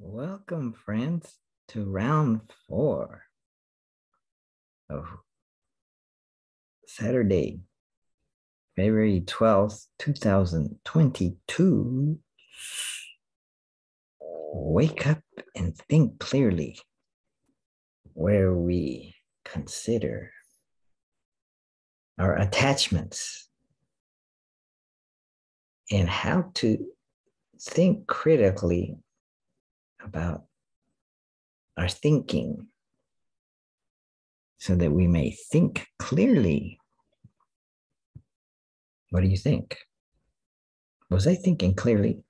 Welcome, friends, to round 4 of Saturday, February 12th, 2022. Wake up and think clearly, where we consider our attachments and how to think critically about our thinking so that we may think clearly. What do you think? Was I thinking clearly?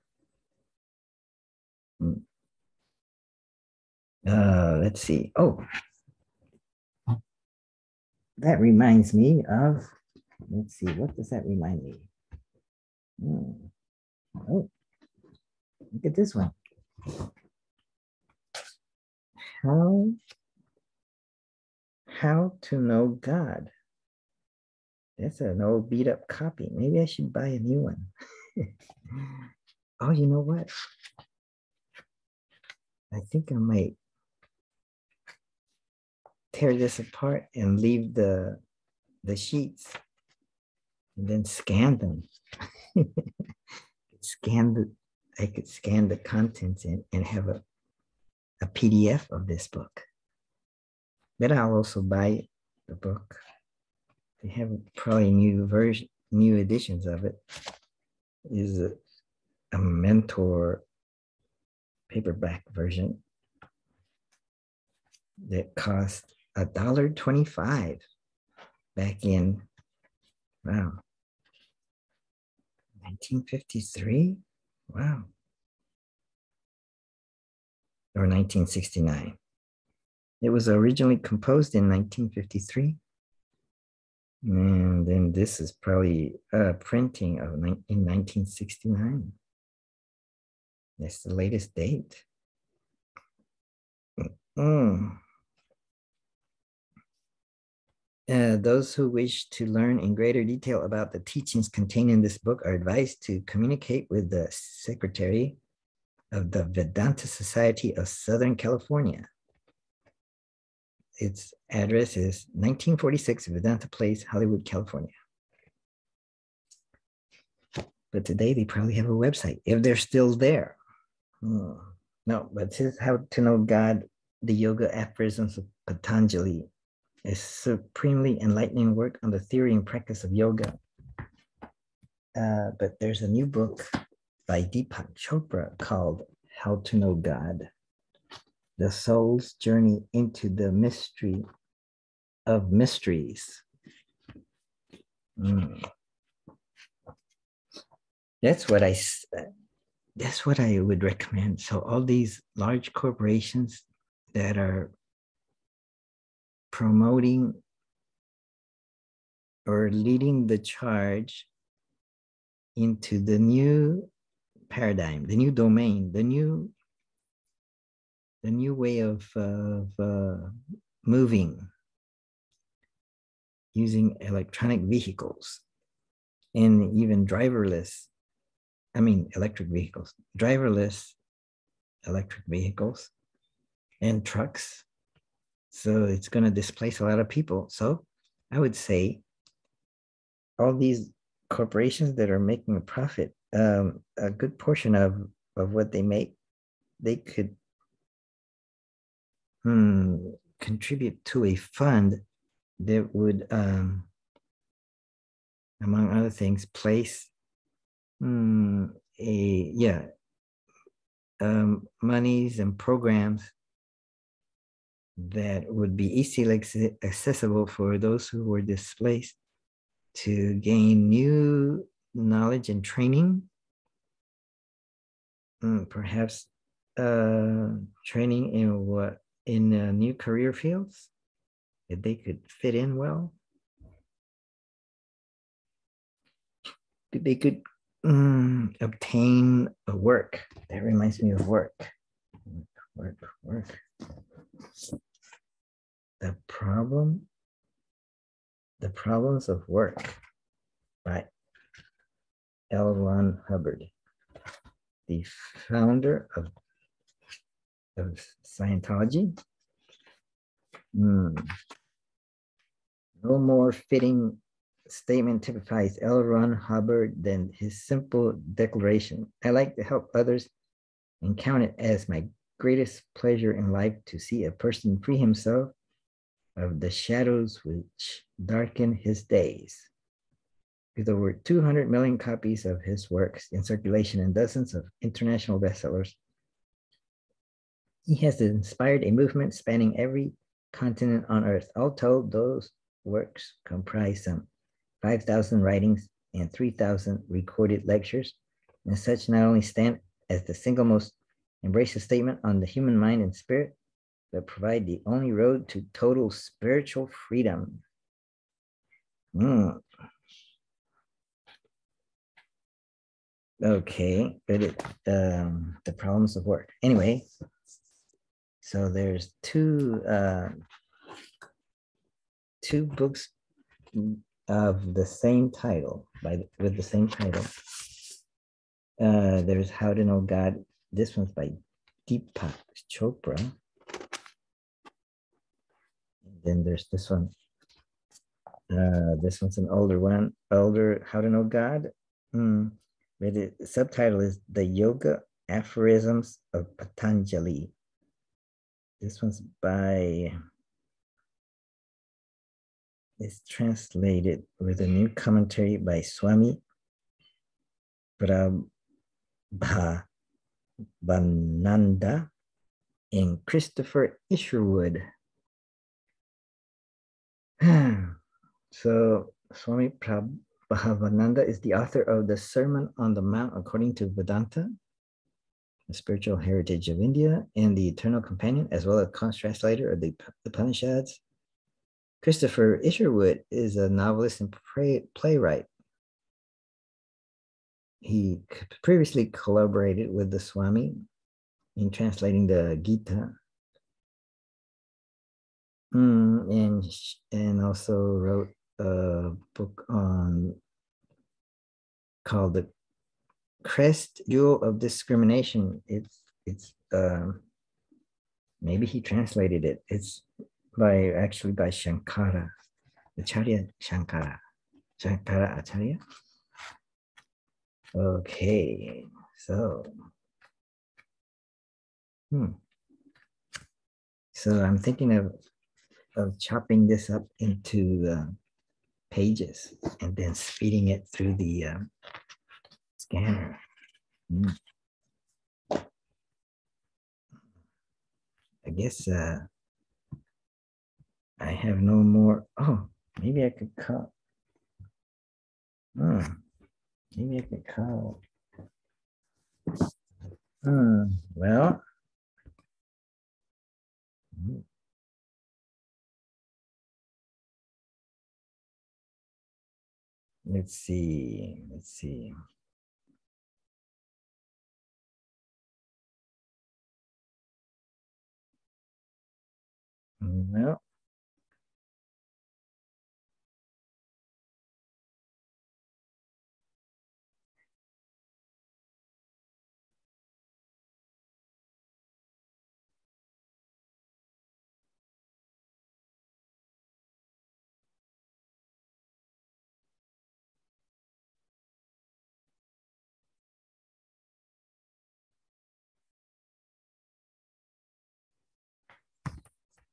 Let's see. Oh, that reminds me of, let's see, what does that remind me? Oh, look at this one. How to know God. That's an old beat up copy. Maybe I should buy a new one. Oh, you know what? I think I might tear this apart and leave the sheets and then scan them. I could scan the contents and have a PDF of this book. But I'll also buy the book. They have probably new editions of it. Is a Mentor paperback version that cost $1.25 back in 1953. Wow. Or 1969. It was originally composed in 1953. And then this is probably a printing of in 1969. That's the latest date. Those who wish to learn in greater detail about the teachings contained in this book are advised to communicate with the secretary of the Vedanta Society of Southern California. Its address is 1946 Vedanta Place, Hollywood, California. But today they probably have a website, if they're still there. No, but this is How to Know God, the Yoga Aphorisms of Patanjali, a supremely enlightening work on the theory and practice of yoga. But there's a new book by Deepak Chopra called How to Know God, the Soul's Journey into the Mystery of Mysteries. That's what I would recommend. So all these large corporations that are promoting or leading the charge into the new paradigm, the new domain, the new way of moving using electronic vehicles and even electric vehicles, driverless electric vehicles and trucks. So it's going to displace a lot of people. So I would say all these corporations that are making a profit, a good portion of what they make, they could contribute to a fund that would, among other things, place monies and programs that would be easily accessible for those who were displaced to gain new knowledge and training, perhaps training in new career fields that they could fit in well. They could obtain a work. That reminds me of work. The Problems of Work by L. Ron Hubbard, the founder of of Scientology. No more fitting statement typifies L. Ron Hubbard than his simple declaration. I like to help others and count it as my greatest pleasure in life to see a person free himself of the shadows which darken his days. With over 200 million copies of his works in circulation and dozens of international bestsellers, he has inspired a movement spanning every continent on earth. All told, those works comprise some 5,000 writings and 3,000 recorded lectures, and such not only stand as the single most embracive statement on the human mind and spirit, but provide the only road to total spiritual freedom. Okay, but the problems of work. Anyway, so there's two books of the same title with the same title. There's How to Know God. This one's by Deepak Chopra. And then there's this one. This one's an older one. How to Know God. But the subtitle is The Yoga Aphorisms of Patanjali. This one's it's translated with a new commentary by Swami Prabhavananda and Christopher Isherwood. So Swami Prabhavananda is the author of the Sermon on the Mount According to Vedanta, the Spiritual Heritage of India, and the Eternal Companion, as well as translator of the Upanishads. Christopher Isherwood is a novelist and playwright. He previously collaborated with the Swami in translating the Gita, and also wrote a book called The Crest Jewel of Discrimination. It's maybe he translated it. It's by Shankara, Acharya Shankara Acharya. Okay, so so I'm thinking of chopping this up into pages and then speeding it through the scanner. I guess I have no more. Oh, maybe I could call. Maybe I could call. Well. Let's see. Well,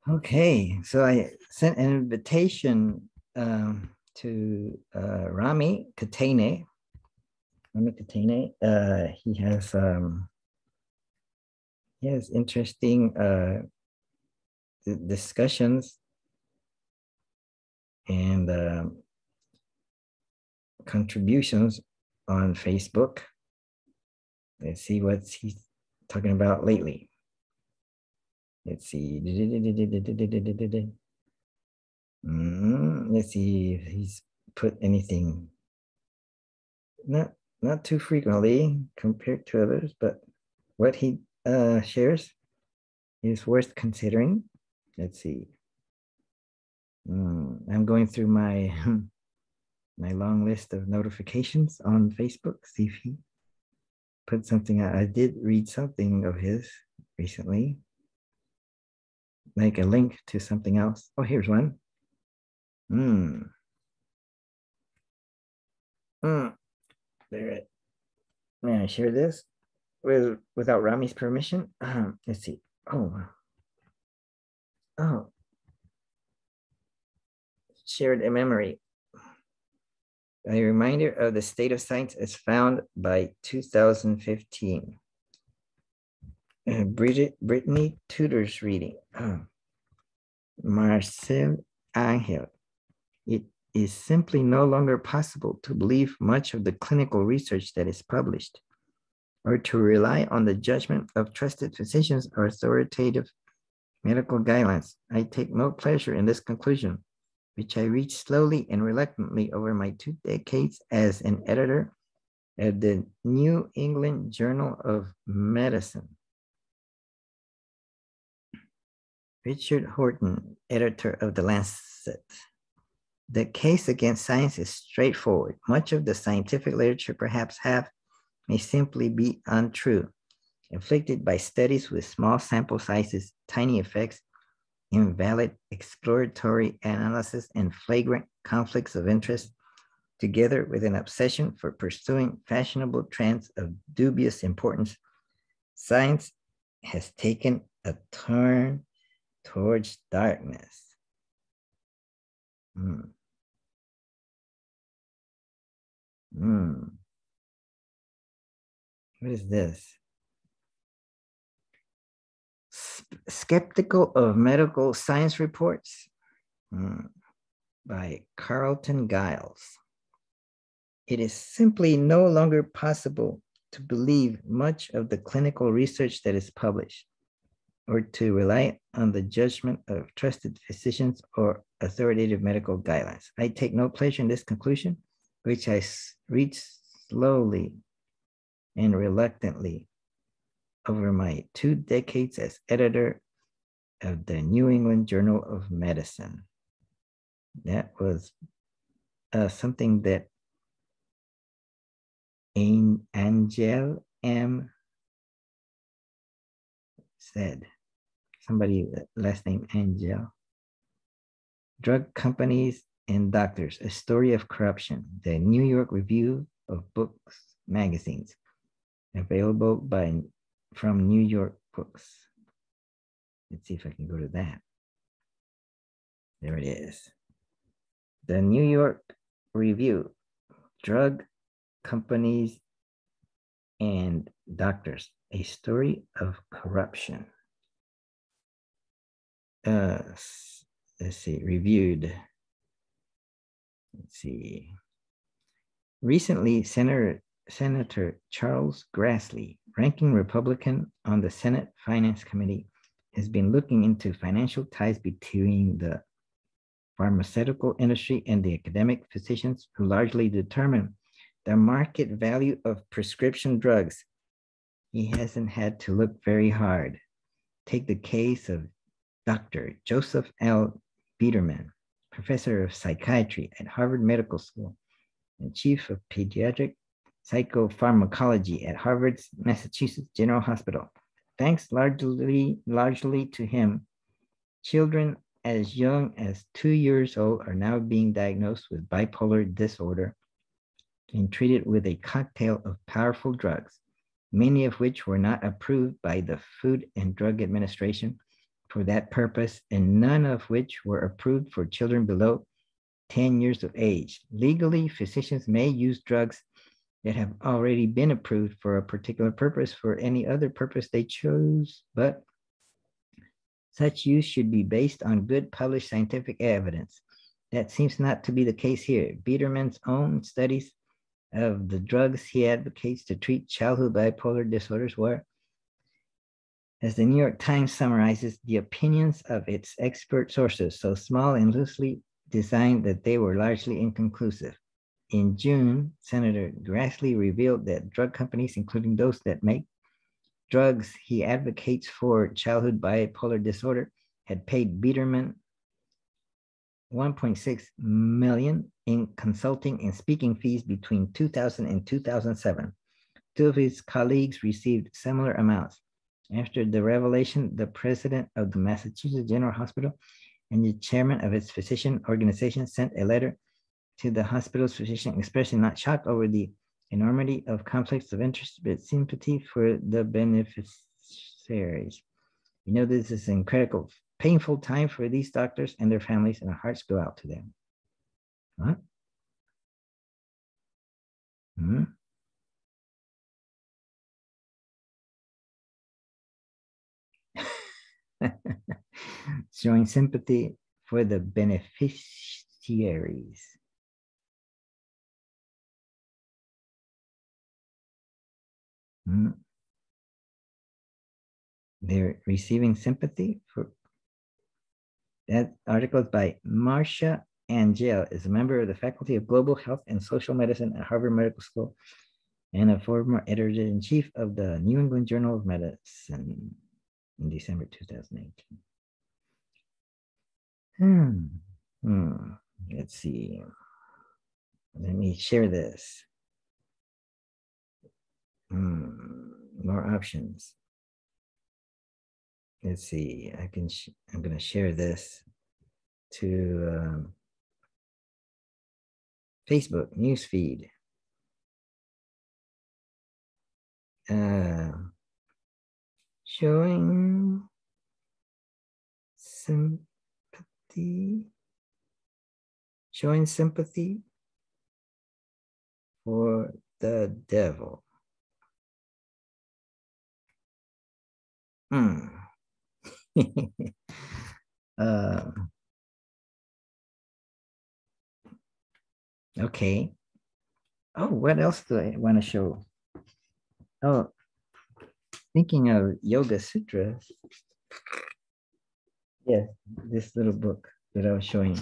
okay, so I sent an invitation to Rami Katene. He has interesting discussions and contributions on Facebook. Let's see what he's talking about lately. Let's see. Let's see if he's put anything. Not too frequently compared to others, but what he shares is worth considering. Let's see. I'm going through my my long list of notifications on Facebook. See if he put something out. I did read something of his recently. like a link to something else. Oh, here's one. There. May I share this without Rami's permission? Let's see. Oh, shared a memory. A reminder of the state of science as found by 2015. Brittany Tudor's reading. Marcel Angel. It is simply no longer possible to believe much of the clinical research that is published, or to rely on the judgment of trusted physicians or authoritative medical guidelines. I take no pleasure in this conclusion, which I reached slowly and reluctantly over my 2 decades as an editor at the New England Journal of Medicine. Richard Horton, editor of The Lancet. The case against science is straightforward. Much of the scientific literature perhaps may simply be untrue, inflicted by studies with small sample sizes, tiny effects, invalid exploratory analysis, and flagrant conflicts of interest, together with an obsession for pursuing fashionable trends of dubious importance. Science has taken a turn towards darkness. What is this? Skeptical of Medical Science Reports by Carlton Giles. It is simply no longer possible to believe much of the clinical research that is published, or to rely on the judgment of trusted physicians or authoritative medical guidelines. I take no pleasure in this conclusion, which I reach slowly and reluctantly over my 2 decades as editor of the New England Journal of Medicine. That was something that Angel M. said. Somebody, last name Angel. Drug companies and doctors, a story of corruption. The New York Review of Books magazines, available from New York Books. Let's see if I can go to that. There it is. The New York Review, drug companies and doctors, a story of corruption. Let's see, reviewed. Let's see. Recently, Senator Charles Grassley, ranking Republican on the Senate Finance Committee, has been looking into financial ties between the pharmaceutical industry and the academic physicians who largely determine the market value of prescription drugs. He hasn't had to look very hard. Take the case of Dr. Joseph L. Biederman, professor of psychiatry at Harvard Medical School and chief of pediatric psychopharmacology at Harvard's Massachusetts General Hospital. Thanks largely to him, children as young as 2 years old are now being diagnosed with bipolar disorder and treated with a cocktail of powerful drugs, many of which were not approved by the Food and Drug Administration for that purpose, and none of which were approved for children below 10 years of age. Legally, physicians may use drugs that have already been approved for a particular purpose for any other purpose they chose, but such use should be based on good published scientific evidence. That seems not to be the case here. Biederman's own studies of the drugs he advocates to treat childhood bipolar disorders were, as the New York Times summarizes, the opinions of its expert sources, so small and loosely designed that they were largely inconclusive. In June, Senator Grassley revealed that drug companies, including those that make drugs he advocates for childhood bipolar disorder, had paid Biederman $1.6 million in consulting and speaking fees between 2000 and 2007. Two of his colleagues received similar amounts. After the revelation, the president of the Massachusetts General Hospital and the chairman of its physician organization sent a letter to the hospital's physician expressing not shocked over the enormity of conflicts of interest, but sympathy for the beneficiaries. You know, this is an incredible, painful time for these doctors and their families, and our hearts go out to them. What? Hmm? Showing sympathy for the beneficiaries. Hmm? They're receiving sympathy for that article is by Marcia Angel, is a member of the Faculty of Global Health and Social Medicine at Harvard Medical School and a former editor-in-chief of the New England Journal of Medicine in December 2018. Let's see. Let me share this. More options. Let's see. I'm going to share this to Facebook newsfeed. Showing sympathy for the devil. Okay. Oh, what else do I want to show? Oh, thinking of Yoga Sutra. Yes, this little book that I was showing,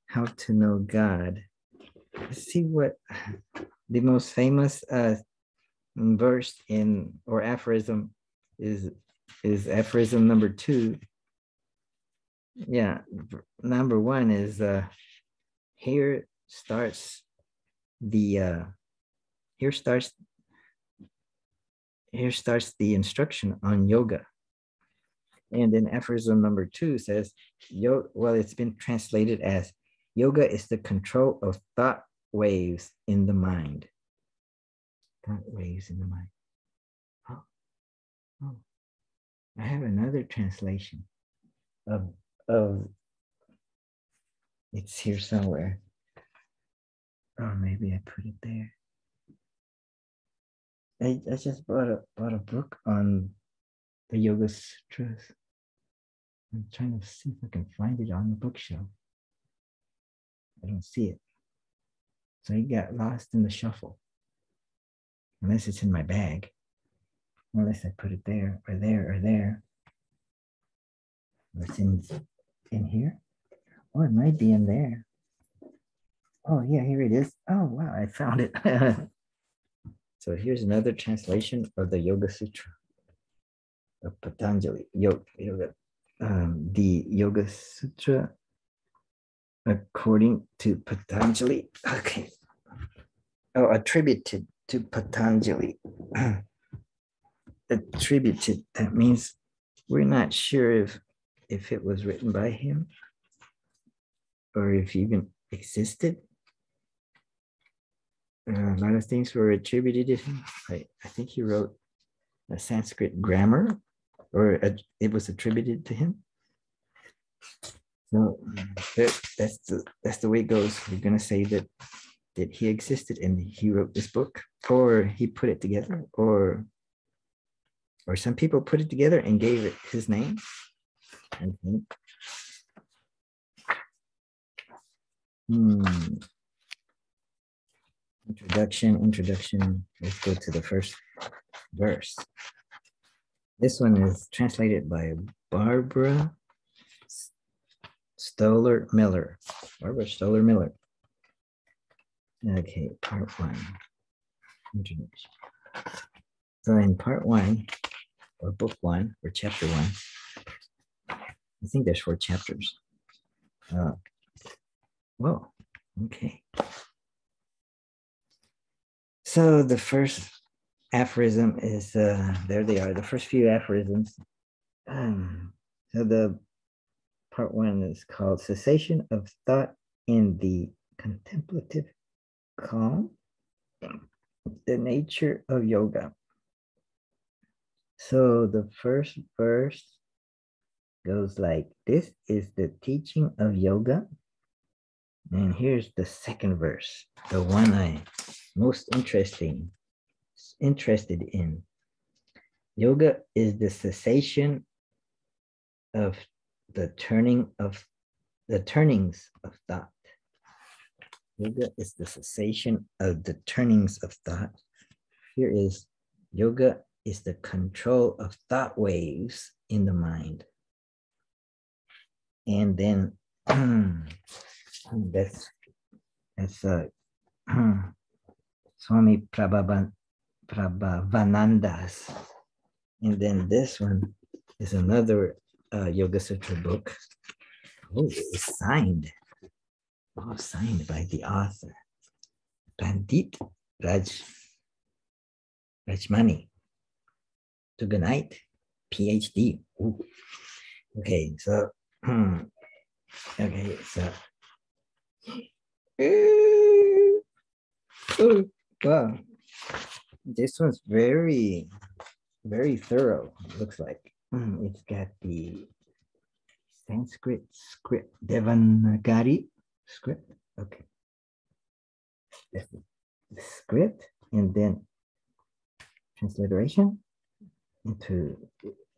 How to Know God. Let's see what the most famous verse in or aphorism is aphorism number 2. Yeah, number 1 is here starts the instruction on yoga. And then aphorism number 2 says, well, it's been translated as yoga is the control of thought waves in the mind. Thought waves in the mind. Oh, I have another translation of it's here somewhere. Oh, maybe I put it there. I just bought a book on the Yoga Sutras. I'm trying to see if I can find it on the bookshelf. I don't see it. So it got lost in the shuffle. Unless it's in my bag. Unless I put it there or there or there. It's in here. Oh, it might be in there. Oh, yeah, here it is. Oh, wow, I found it. So here's another translation of the Yoga Sutra of Patanjali. The Yoga Sutra according to Patanjali. Okay. Oh, attributed to Patanjali. Attributed, that means we're not sure if it was written by him or if he even existed. A lot of things were attributed to him. I think he wrote a Sanskrit grammar, or it was attributed to him. So that's the way it goes. We're gonna say that he existed and he wrote this book, or he put it together, or some people put it together and gave it his name. I think. Introduction. Let's go to the first verse. This one is translated by Barbara Stoller Miller. Okay, part 1. Introduction. So in part 1, or book 1, or chapter 1, I think there's 4 chapters. Whoa, okay. So the first aphorism is, there they are, the first few aphorisms. So the part one is called Cessation of Thought in the Contemplative Calm, the Nature of Yoga. So the first verse goes like, this is the teaching of yoga. And here's the second verse, the one I most interested in. Yoga is the cessation of the turnings of thought. Yoga is the cessation of the turnings of thought. Here is yoga is the control of thought waves in the mind. And then that's Swami Prabhavananda's. And then this one is another Yoga Sutra book. Oh, it's signed. Oh, signed by the author, Pandit Rajmani. To good night, PhD. Ooh. Okay, so wow, this one's very, very thorough. It looks like it's got the Sanskrit script, Devanagari script. Okay, that's the script, and then transliteration into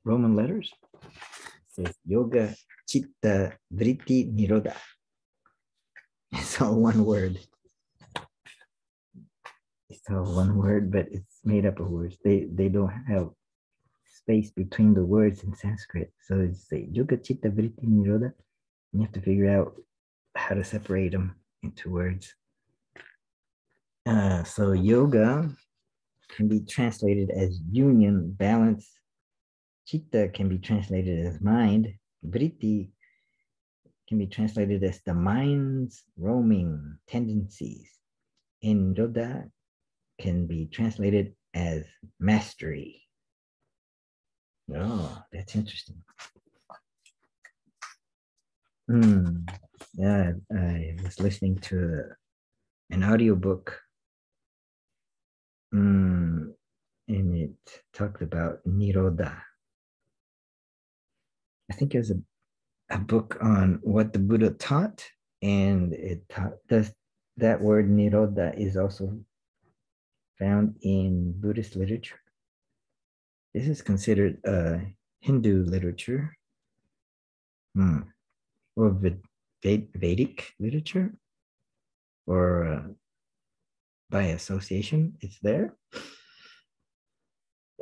Roman letters. It says Yoga Chitta Vritti Nirodha. It's all one word. It's all one word, but it's made up of words. They don't have space between the words in Sanskrit. So it's a Yoga Chitta Vritti Nirodha. You have to figure out how to separate them into words. So yoga can be translated as union, balance. Chitta can be translated as mind. Vritti can be translated as the mind's roaming tendencies. And Nirodha can be translated as mastery. Oh, that's interesting. Yeah, I was listening to an audiobook, and it talked about Nirodha. I think it was a book on what the Buddha taught, and it taught that word Nirodha is also found in Buddhist literature. This is considered Hindu literature, or Vedic literature, or by association, it's there.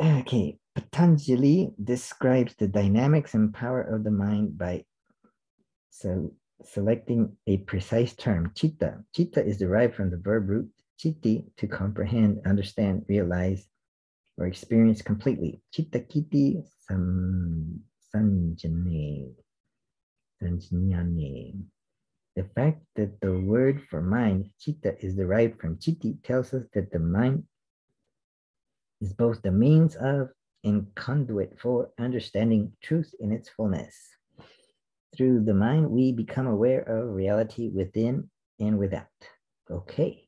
Okay, Patanjali describes the dynamics and power of the mind by selecting a precise term, chitta. Chitta is derived from the verb root chitti, to comprehend, understand, realize, or experience completely. Chitta kiti sanjane. The fact that the word for mind, chitta, is derived from chitti tells us that the mind is both the means of and conduit for understanding truth in its fullness. Through the mind, we become aware of reality within and without. Okay.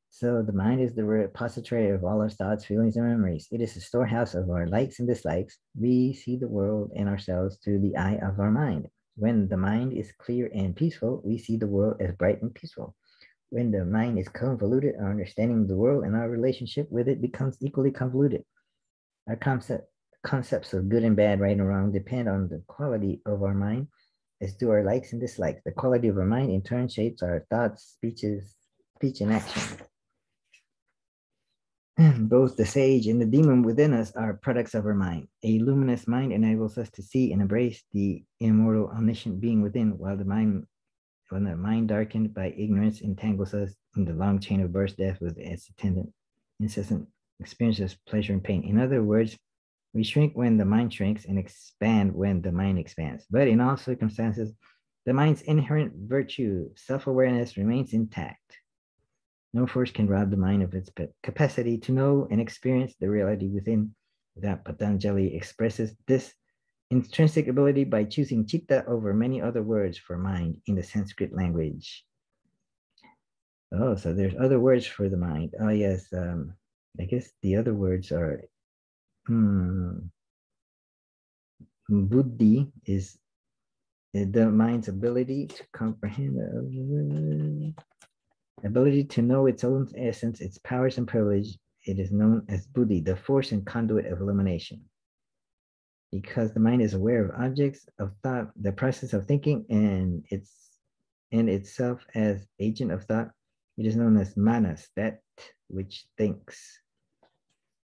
So the mind is the repository of all our thoughts, feelings, and memories. It is the storehouse of our likes and dislikes. We see the world and ourselves through the eye of our mind. When the mind is clear and peaceful, we see the world as bright and peaceful. When the mind is convoluted, our understanding of the world and our relationship with it becomes equally convoluted. Our concepts of good and bad, right and wrong, depend on the quality of our mind, as do our likes and dislikes. The quality of our mind, in turn, shapes our thoughts, speech, and action. Both the sage and the demon within us are products of our mind. A luminous mind enables us to see and embrace the immortal, omniscient being within, while the mind darkened by ignorance entangles us in the long chain of birth, death, with its attendant incessant experiences, pleasure, and pain. In other words, we shrink when the mind shrinks and expand when the mind expands. But in all circumstances, the mind's inherent virtue, self-awareness, remains intact. No force can rob the mind of its capacity to know and experience the reality within. That Patanjali expresses this intrinsic ability by choosing chitta over many other words for mind in the Sanskrit language. Oh, so there's other words for the mind. Oh, yes. I guess the other words are buddhi is the mind's ability to comprehend, ability to know its own essence, its powers and privilege. It is known as buddhi, the force and conduit of illumination. Because the mind is aware of objects of thought, the process of thinking, and itself as agent of thought, it is known as manas, that which thinks.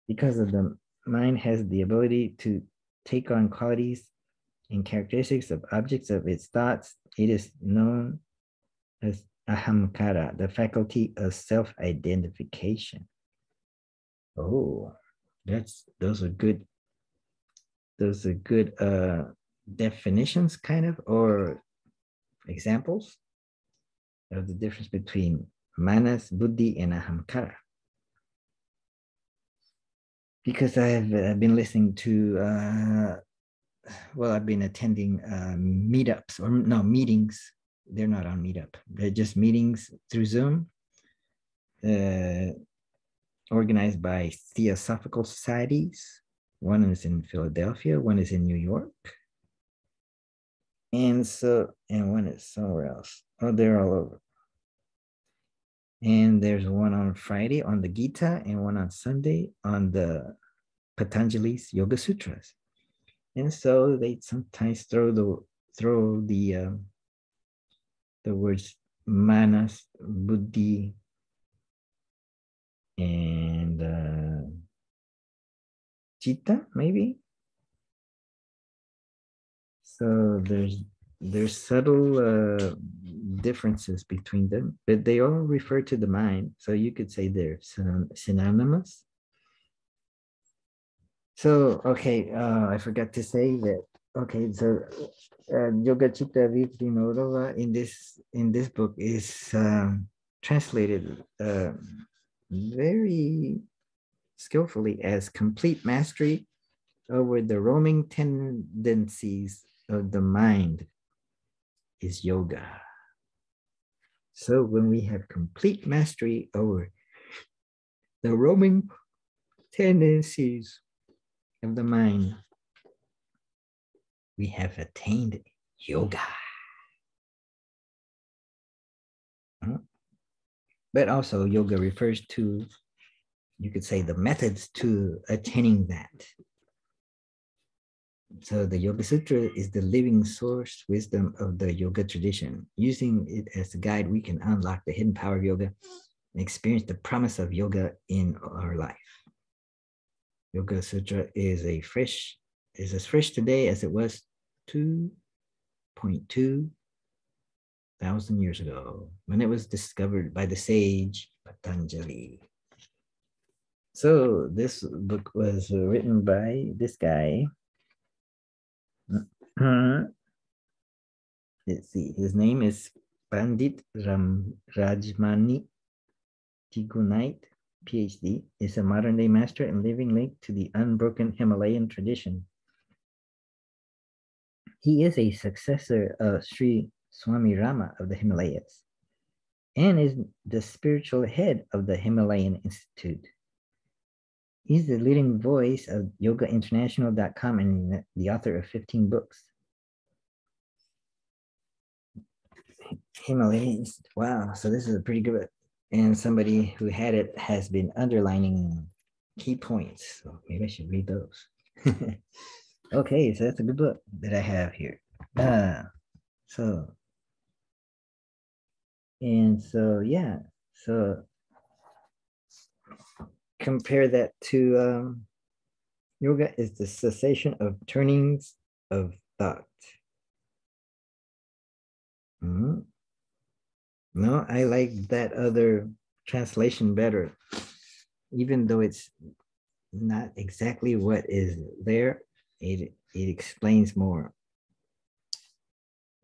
Because of the mind has the ability to take on qualities and characteristics of objects of its thoughts, it is known as ahamkara, the faculty of self-identification. Oh, those are good definitions, kind of, or examples of the difference between manas, buddhi, and ahamkara. Because I've been listening to, I've been attending meetups, or no, meetings. They're not on Meetup. They're just meetings through Zoom, organized by Theosophical Societies. One is in Philadelphia, one is in New York. And one is somewhere else. Oh, they're all over. And there's one on Friday on the Gita and one on Sunday on the Patanjali's Yoga Sutras. And so they sometimes throw the words manas, buddhi, and chitta, maybe. So there's subtle differences between them, but they all refer to the mind. So you could say they're synonymous. So, okay, I forgot to say that. Okay, so Yoga Chitta Viprinodava in this book is translated very skillfully as complete mastery over the roaming tendencies of the mind is yoga. So when we have complete mastery over the roaming tendencies of the mind, we have attained yoga. But also yoga refers to, you could say, the methods to attaining that. So the Yoga Sutra is the living source wisdom of the yoga tradition. Using it as a guide, we can unlock the hidden power of yoga and experience the promise of yoga in our life. Yoga Sutra is as fresh today as it was 2.2 thousand years ago when it was discovered by the sage Patanjali. So this book was written by this guy. Let's see, his name is Pandit Rajmani Tigunait, PhD, is a modern-day master and living link to the unbroken Himalayan tradition. He is a successor of Sri Swami Rama of the Himalayas and is the spiritual head of the Himalayan Institute. He's the leading voice of yogainternational.com and the author of 15 books. Himalayas, wow, so this is a pretty good, and somebody who had it has been underlining key points, so maybe I should read those. Okay, so that's a good book that I have here. So yeah, so compare that to yoga is the cessation of turnings of thought. No, I like that other translation better, even though it's not exactly what is there. It explains more.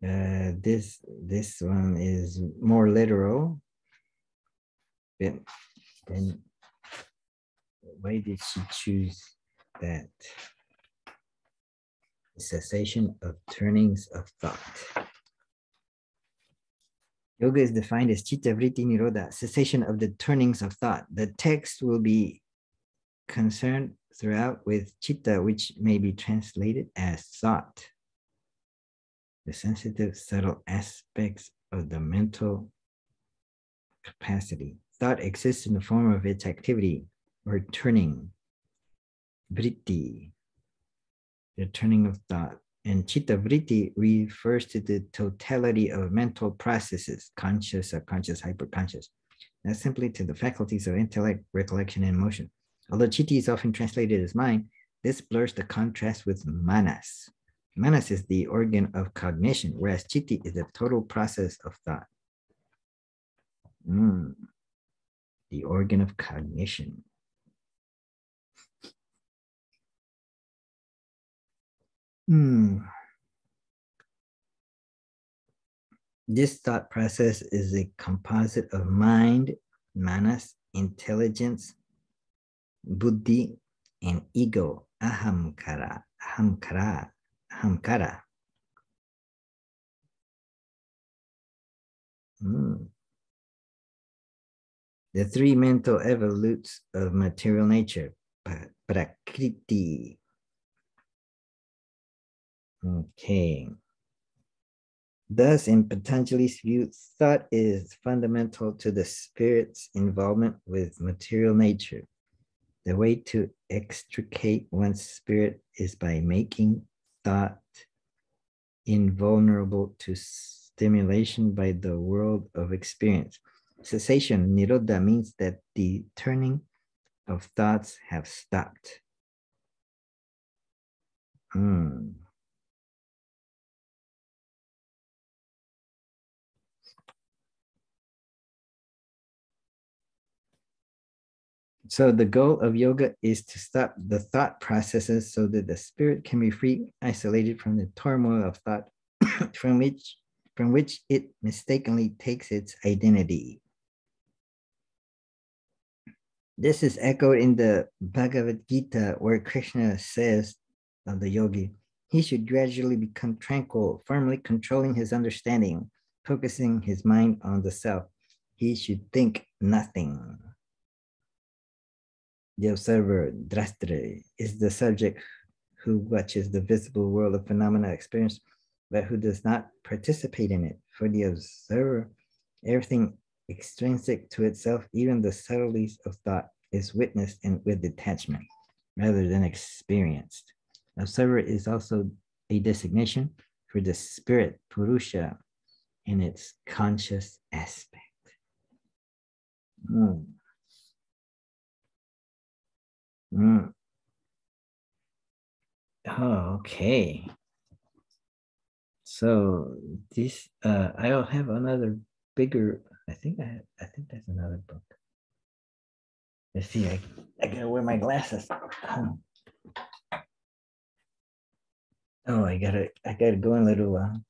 This one is more literal. Then why did she choose that? Cessation of turnings of thought. Yoga is defined as chitta vritti nirodha, cessation of the turnings of thought. The text will be concerned throughout with chitta, which may be translated as thought. The sensitive, subtle aspects of the mental capacity. Thought exists in the form of its activity or turning, vritti, the turning of thought. And chitta vritti refers to the totality of mental processes, conscious, subconscious, hyperconscious, not simply to the faculties of intellect, recollection, and emotion. Although chitti is often translated as mind, this blurs the contrast with manas. Manas is the organ of cognition, whereas chitti is the total process of thought. The organ of cognition. This thought process is a composite of mind, manas, intelligence, buddhi, and ego, ahamkara. The three mental evolutes of material nature, prakriti. Okay. Thus, in Patanjali's view, thought is fundamental to the spirit's involvement with material nature. The way to extricate one's spirit is by making thought invulnerable to stimulation by the world of experience. Cessation, nirodha, means that the turning of thoughts have stopped. So the goal of yoga is to stop the thought processes so that the spirit can be free, isolated from the turmoil of thought from which it mistakenly takes its identity. This is echoed in the Bhagavad Gita, where Krishna says of the yogi, he should gradually become tranquil, firmly controlling his understanding, focusing his mind on the self. He should think nothing. The observer, drastra, is the subject who watches the visible world of phenomena experience, but who does not participate in it. For the observer, everything extrinsic to itself, even the subtleties of thought, is witnessed with detachment rather than experienced. Observer is also a designation for the spirit, Purusha, in its conscious aspect. Oh, okay. So this, I'll have another bigger. I think that's another book. Let's see. I gotta wear my glasses. Oh, I gotta go in a little while.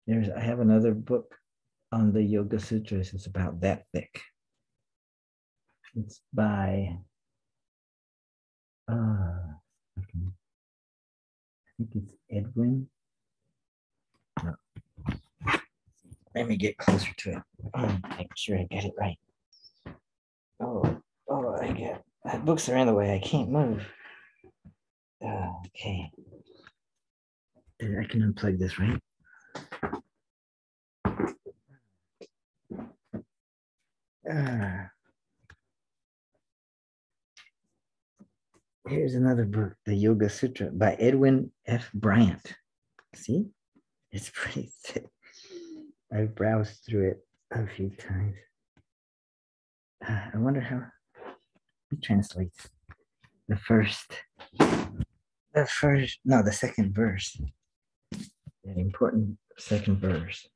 I have another book on the Yoga Sutras. It's about that thick. It's by I think it's Edwin. No. Let me get closer to it. Make sure I get it right. Books are in the way. I can't move. Okay. I can unplug this, right? Here's another book, The Yoga Sutra by Edwin F. Bryant. See? It's pretty thick. I've browsed through it a few times. I wonder how it translates the second verse. An important second verse.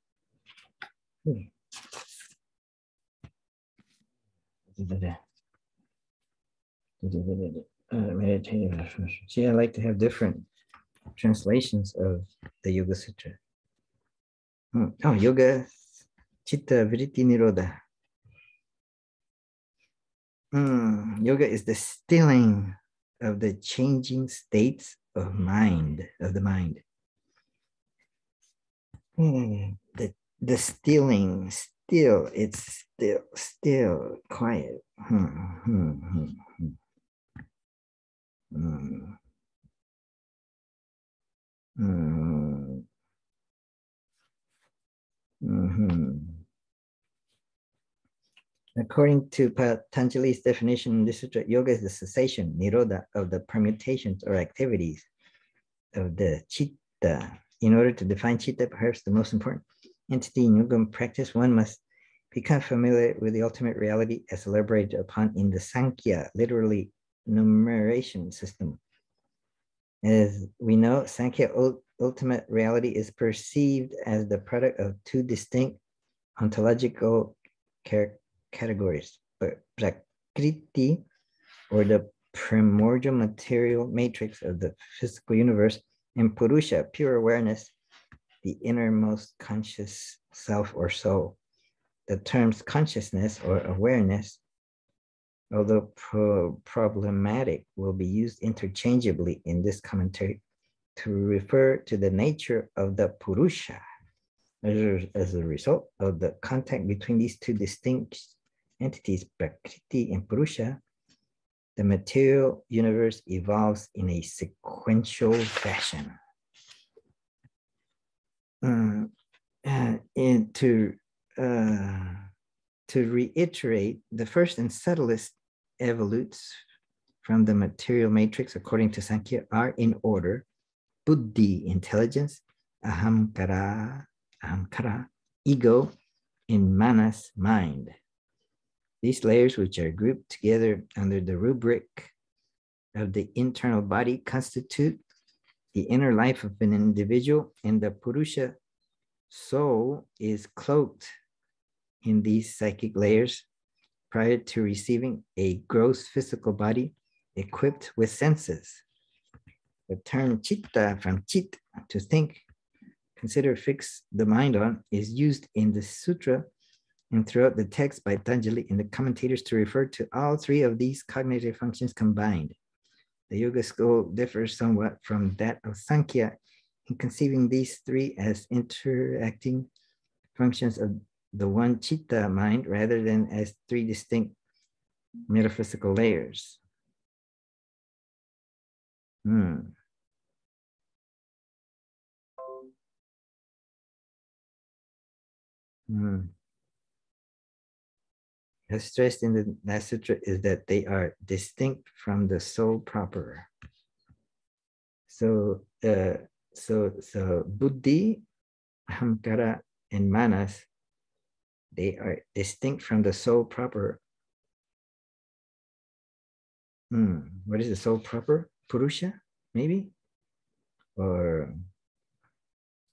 Meditative. See, I like to have different translations of the Yoga Sutra. Yoga Chitta Vritti Nirodha. Yoga is the stilling of the changing states of the mind. The stilling, it's still quiet. According to Patanjali's definition in this sutra, yoga is the cessation, nirodha, of the permutations or activities of the chitta. In order to define chitta, perhaps the most important entity in yoga practice, one must become familiar with the ultimate reality as elaborated upon in the Sankhya, literally numeration system. As we know, Sankhya ultimate reality is perceived as the product of two distinct ontological categories, Prakriti, or the primordial material matrix of the physical universe, and Purusha, pure awareness, the innermost conscious self or soul. The terms consciousness or awareness, although problematic, will be used interchangeably in this commentary to refer to the nature of the Purusha. As a result of the contact between these two distinct entities, Prakriti and Purusha, the material universe evolves in a sequential fashion. And to reiterate, the first and subtlest evolutes from the material matrix, according to Sankhya, are in order: buddhi, intelligence; ahamkara, ego; and manas, mind. These layers, which are grouped together under the rubric of the internal body, constitute the inner life of an individual, and the Purusha soul is cloaked in these psychic layers prior to receiving a gross physical body equipped with senses. The term chitta, from chit, to think, consider, fix the mind on, is used in the sutra and throughout the text by Patanjali and the commentators to refer to all three of these cognitive functions combined. The yoga school differs somewhat from that of Sankhya in conceiving these three as interacting functions of the one chitta mind rather than as three distinct metaphysical layers. As stressed in the last sutra is that they are distinct from the soul proper. So buddhi, ahamkara, and manas, they are distinct from the soul proper. What is the soul proper? Purusha, maybe? Or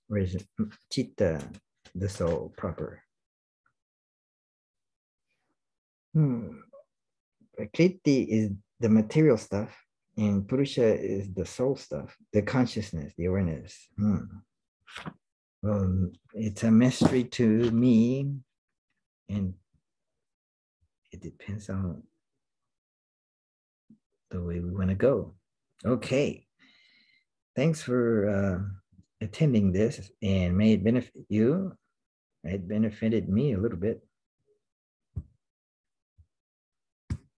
where is it? Chitta, the soul proper. Prakriti is the material stuff, and Purusha is the soul stuff, the consciousness, the awareness. Well, it's a mystery to me, and it depends on the way we want to go. Okay. Thanks for attending this, and may it benefit you. It benefited me a little bit.